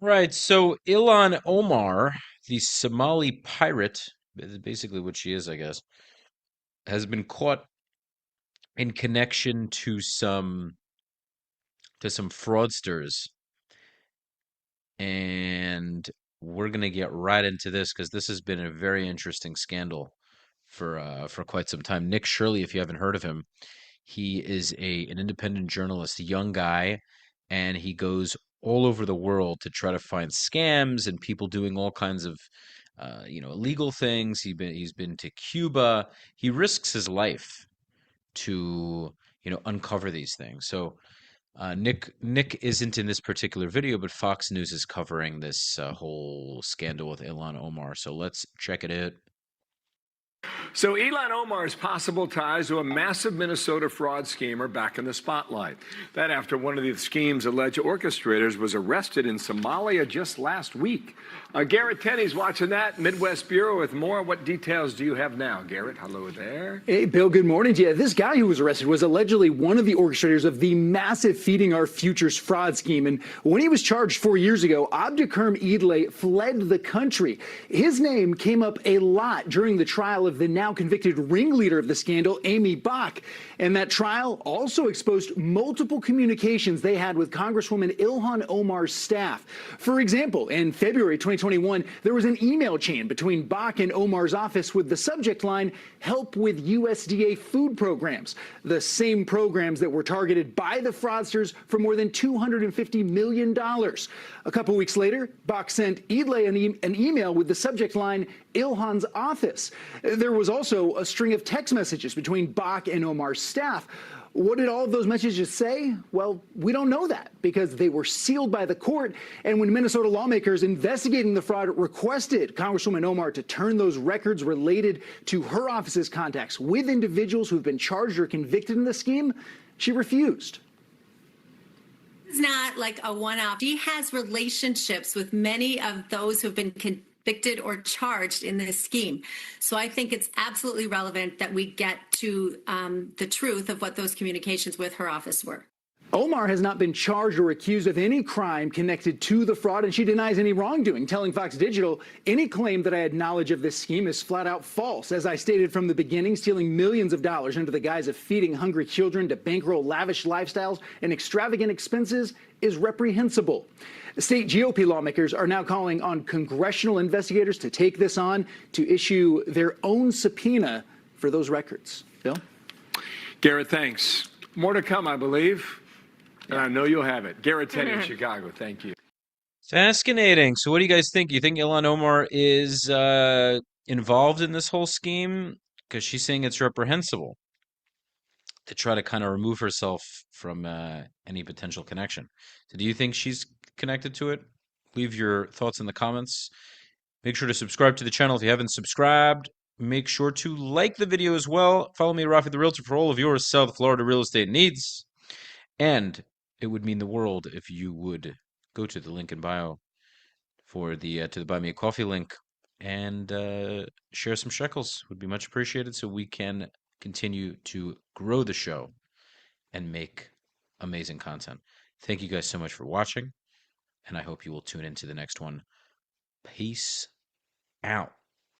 Right. So Ilhan Omar, the Somali pirate, is basically what she is, I guess, has been caught in connection to some fraudsters, and we're gonna get right into this because this has been a very interesting scandal for quite some time. Nick Shirley, if you haven't heard of him, he is an independent journalist, a young guy, and he goes all over the world to try to find scams and people doing all kinds of illegal things. He's been to Cuba. He risks his life to uncover these things. So Nick isn't in this particular video, but Fox News is covering this whole scandal with Ilhan Omar. So let's check it out. So Ilhan Omar's possible ties to a massive Minnesota fraud scheme are back in the spotlight. That after one of the scheme's alleged orchestrators was arrested in Somalia just last week. Garrett Tenney's watching that. Midwest Bureau with more. What details do you have now, Garrett? Hello there. Hey, Bill, good morning to you. This guy who was arrested was allegedly one of the orchestrators of the massive Feeding Our Futures fraud scheme. And when he was charged 4 years ago, Abdusalam Idle fled the country. His name came up a lot during the trial of the now convicted ringleader of the scandal, Aimee Bock. And that trial also exposed multiple communications they had with Congresswoman Ilhan Omar's staff. For example, in February 2021, there was an email chain between Bock and Omar's office with the subject line, "Help with USDA food programs," the same programs that were targeted by the fraudsters for more than $250 million. A couple weeks later, Bock sent Idle an email with the subject line, "Ilhan's office." There was also a string of text messages between Bock and Omar's staff. What did all of those messages say? Well, we don't know that because they were sealed by the court. And when Minnesota lawmakers investigating the fraud requested Congresswoman Omar to turn those records related to her office's contacts with individuals who've been charged or convicted in the scheme, she refused. It's not like a one-off. She has relationships with many of those who've been convicted or charged in this scheme. So I think it's absolutely relevant that we get to the truth of what those communications with her office were. Omar has not been charged or accused of any crime connected to the fraud, and she denies any wrongdoing, telling Fox Digital, "Any claim that I had knowledge of this scheme is flat out false. As I stated from the beginning, stealing millions of dollars under the guise of feeding hungry children to bankroll lavish lifestyles and extravagant expenses is reprehensible." State GOP lawmakers are now calling on congressional investigators to take this on, to issue their own subpoena for those records. Bill? Garrett, thanks. More to come, I believe. And I know you'll have it. Garrett Tenney in Chicago. Thank you. Fascinating. So what do you guys think? You think Ilhan Omar is involved in this whole scheme? Because she's saying it's reprehensible to try to kind of remove herself from any potential connection. So do you think she's connected to it? Leave your thoughts in the comments. Make sure to subscribe to the channel if you haven't subscribed. Make sure to like the video as well. Follow me, Rafi the Realtor, for all of your South Florida real estate needs. And it would mean the world if you would go to the link in bio for the to the Buy Me a Coffee link and share some shekels. Would be much appreciated so we can continue to grow the show and make amazing content. Thank you guys so much for watching, and I hope you will tune into the next one. Peace out.